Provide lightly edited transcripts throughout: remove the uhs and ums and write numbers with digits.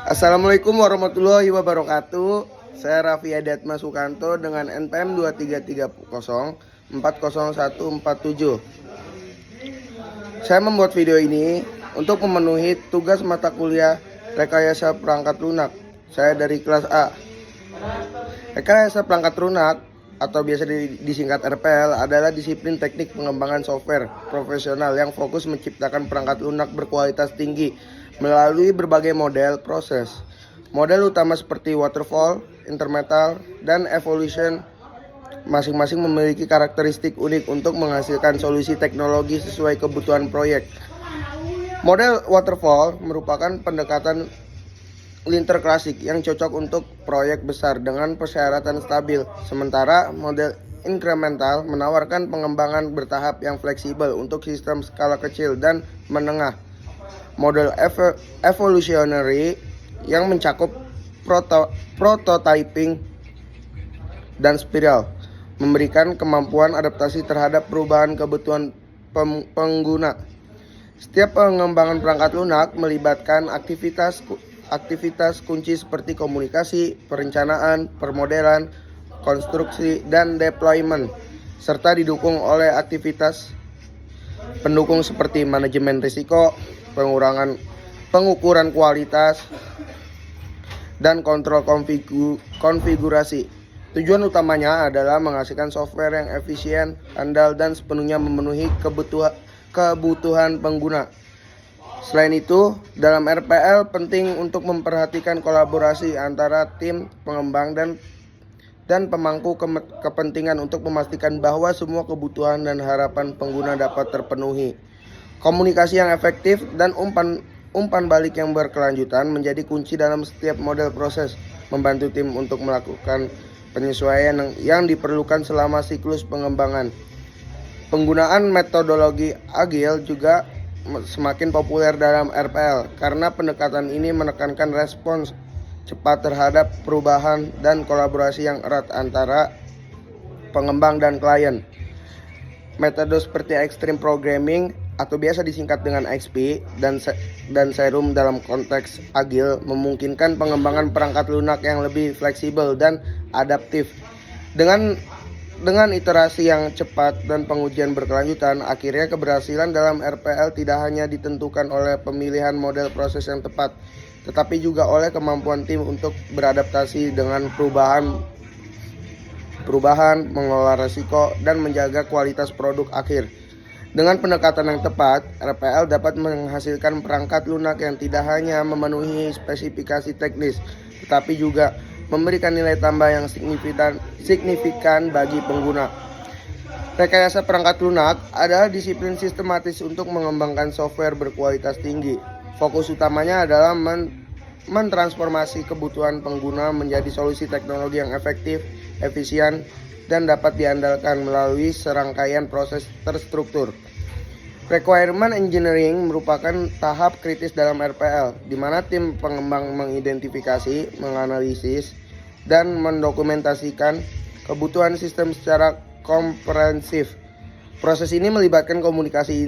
Assalamualaikum warahmatullahi wabarakatuh. Saya Raffi Adatma Sukanto dengan NPM 23330401407. Saya membuat video ini untuk memenuhi tugas mata kuliah Rekayasa Perangkat Lunak. Saya dari kelas A. Rekayasa Perangkat Lunak atau biasa disingkat RPL adalah disiplin teknik pengembangan software profesional yang fokus menciptakan perangkat lunak berkualitas tinggi melalui berbagai model proses. Model utama seperti waterfall, incremental, dan evolution masing-masing memiliki karakteristik unik untuk menghasilkan solusi teknologi sesuai kebutuhan proyek. Model waterfall merupakan pendekatan linter klasik yang cocok untuk proyek besar dengan persyaratan stabil, sementara model incremental menawarkan pengembangan bertahap yang fleksibel untuk sistem skala kecil dan menengah. Model evolutionary yang mencakup prototyping dan spiral memberikan kemampuan adaptasi terhadap perubahan kebutuhan pengguna. Setiap pengembangan perangkat lunak melibatkan aktivitas kunci seperti komunikasi, perencanaan, permodelan, konstruksi, dan deployment, serta didukung oleh aktivitas pendukung seperti manajemen risiko, pengukuran kualitas, dan kontrol konfigurasi. Tujuan utamanya adalah menghasilkan software yang efisien, handal, dan sepenuhnya memenuhi kebutuhan pengguna. Selain itu, dalam RPL penting untuk memperhatikan kolaborasi antara tim pengembang dan pemangku kepentingan untuk memastikan bahwa semua kebutuhan dan harapan pengguna dapat terpenuhi. Komunikasi yang efektif dan umpan balik yang berkelanjutan menjadi kunci dalam setiap model proses, membantu tim untuk melakukan penyesuaian yang diperlukan selama siklus pengembangan. Penggunaan metodologi agile juga semakin populer dalam RPL karena pendekatan ini menekankan respons cepat terhadap perubahan dan kolaborasi yang erat antara pengembang dan klien. Metode seperti extreme programming atau biasa disingkat dengan XP dan Serum dalam konteks agile memungkinkan pengembangan perangkat lunak yang lebih fleksibel dan adaptif. Dengan iterasi yang cepat dan pengujian berkelanjutan, akhirnya keberhasilan dalam RPL tidak hanya ditentukan oleh pemilihan model proses yang tepat, tetapi juga oleh kemampuan tim untuk beradaptasi dengan perubahan, mengelola risiko, dan menjaga kualitas produk akhir. Dengan pendekatan yang tepat, RPL dapat menghasilkan perangkat lunak yang tidak hanya memenuhi spesifikasi teknis, tetapi juga memberikan nilai tambah yang signifikan bagi pengguna. Rekayasa perangkat lunak adalah disiplin sistematis untuk mengembangkan software berkualitas tinggi. Fokus utamanya adalah mentransformasi kebutuhan pengguna menjadi solusi teknologi yang efektif, efisien, dan dapat diandalkan melalui serangkaian proses terstruktur. Requirement engineering merupakan tahap kritis dalam RPL, di mana tim pengembang mengidentifikasi, menganalisis, dan mendokumentasikan kebutuhan sistem secara komprehensif. Proses ini melibatkan komunikasi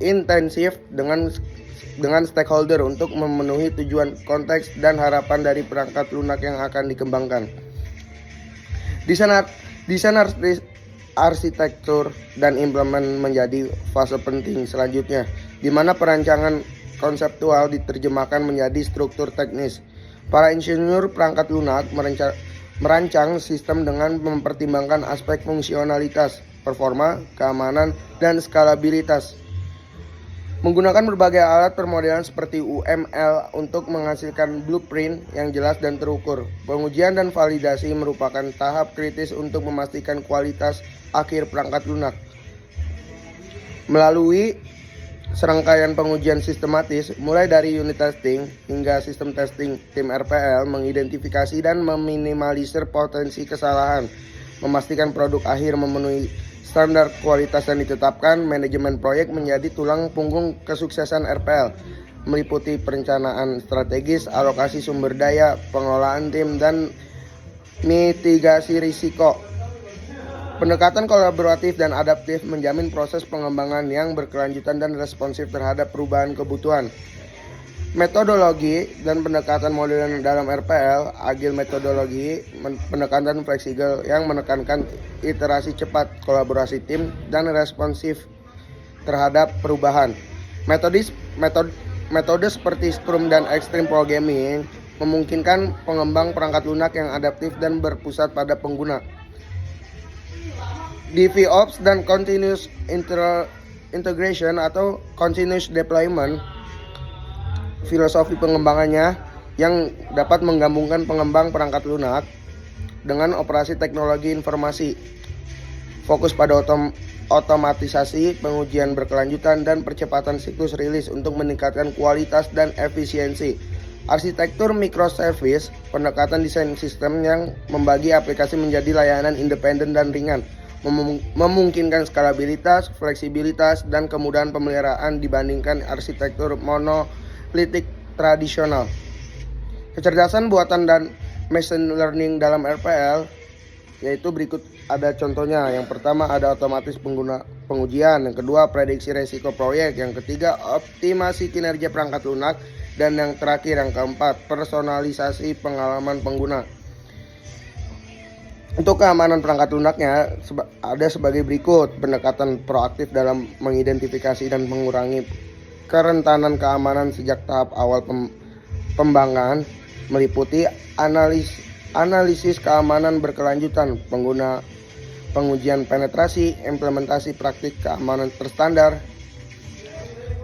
intensif dengan stakeholder untuk memenuhi tujuan, konteks, dan harapan dari perangkat lunak yang akan dikembangkan. Desain arsitektur dan implement menjadi fase penting selanjutnya, di mana perancangan konseptual diterjemahkan menjadi struktur teknis. Para insinyur perangkat lunak merancang sistem dengan mempertimbangkan aspek fungsionalitas, performa, keamanan, dan skalabilitas. Menggunakan berbagai alat permodelan seperti UML untuk menghasilkan blueprint yang jelas dan terukur. Pengujian dan validasi merupakan tahap kritis untuk memastikan kualitas akhir perangkat lunak. Melalui serangkaian pengujian sistematis, mulai dari unit testing hingga sistem testing, tim RPL mengidentifikasi dan meminimalisir potensi kesalahan, memastikan produk akhir memenuhi standar kualitas yang ditetapkan. Manajemen proyek menjadi tulang punggung kesuksesan RPL, meliputi perencanaan strategis, alokasi sumber daya, pengelolaan tim, dan mitigasi risiko. Pendekatan kolaboratif dan adaptif menjamin proses pengembangan yang berkelanjutan dan responsif terhadap perubahan kebutuhan. Metodologi dan pendekatan modern dalam RPL, agile metodologi, pendekatan fleksibel yang menekankan iterasi cepat, kolaborasi tim, dan responsif terhadap perubahan. Metode seperti Scrum dan Extreme Programming memungkinkan pengembang perangkat lunak yang adaptif dan berpusat pada pengguna. DevOps dan Continuous Integration atau Continuous Deployment, filosofi pengembangannya yang dapat menggabungkan pengembang perangkat lunak dengan operasi teknologi informasi, fokus pada otomatisasi, pengujian berkelanjutan, dan percepatan siklus rilis untuk meningkatkan kualitas dan efisiensi. Arsitektur microservice, pendekatan desain sistem yang membagi aplikasi menjadi layanan independen dan ringan, memungkinkan skalabilitas, fleksibilitas, dan kemudahan pemeliharaan dibandingkan arsitektur monolitik tradisional. Kecerdasan buatan dan machine learning dalam RPL yaitu berikut ada contohnya. Yang pertama ada otomatis pengujian, yang kedua prediksi resiko proyek, yang ketiga optimasi kinerja perangkat lunak, dan yang terakhir yang keempat personalisasi pengalaman pengguna. Untuk keamanan perangkat lunaknya ada sebagai berikut: pendekatan proaktif dalam mengidentifikasi dan mengurangi kerentanan keamanan sejak tahap awal pembangunan, meliputi analisis keamanan berkelanjutan, pengujian penetrasi, implementasi praktik keamanan terstandar,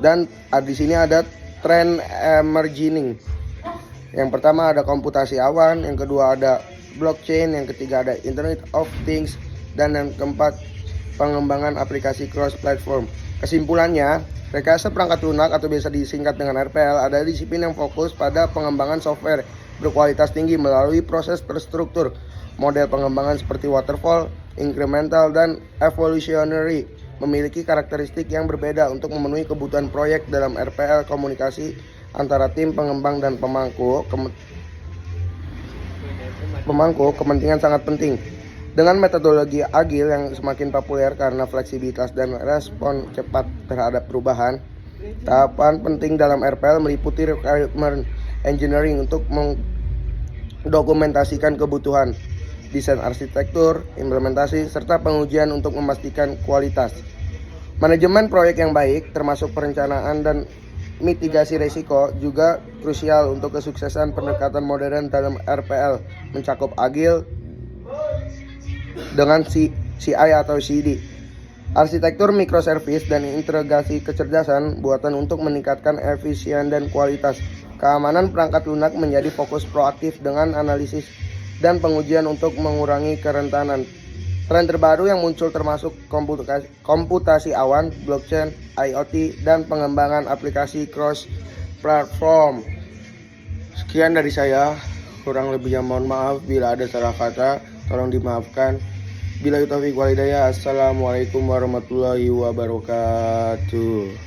dan di sini ada trend emerging. Yang pertama ada komputasi awan, yang kedua ada blockchain, yang ketiga ada Internet of Things, dan yang keempat pengembangan aplikasi cross platform. Kesimpulannya, rekayasa perangkat lunak atau biasa disingkat dengan RPL adalah disiplin yang fokus pada pengembangan software berkualitas tinggi melalui proses terstruktur. Model pengembangan seperti waterfall, incremental, dan evolutionary memiliki karakteristik yang berbeda untuk memenuhi kebutuhan proyek. Dalam RPL, komunikasi antara tim pengembang dan pemangku kepentingan sangat penting. Dengan metodologi agile yang semakin populer karena fleksibilitas dan respon cepat terhadap perubahan, tahapan penting dalam RPL meliputi requirement engineering untuk mendokumentasikan kebutuhan, desain arsitektur, implementasi, serta pengujian untuk memastikan kualitas. Manajemen proyek yang baik, termasuk perencanaan dan mitigasi risiko, juga krusial untuk kesuksesan pendekatan modern dalam RPL, mencakup agile dengan CI atau CD, arsitektur microservice, dan integrasi kecerdasan buatan untuk meningkatkan efisien dan kualitas. Keamanan perangkat lunak menjadi fokus proaktif dengan analisis dan pengujian untuk mengurangi kerentanan. Tren terbaru yang muncul termasuk komputasi awan, blockchain, IoT, dan pengembangan aplikasi cross platform. Sekian dari saya, kurang lebihnya mohon maaf bila ada salah kata, tolong dimaafkan. Billahi taufiq wal hidayah. Assalamualaikum warahmatullahi wabarakatuh.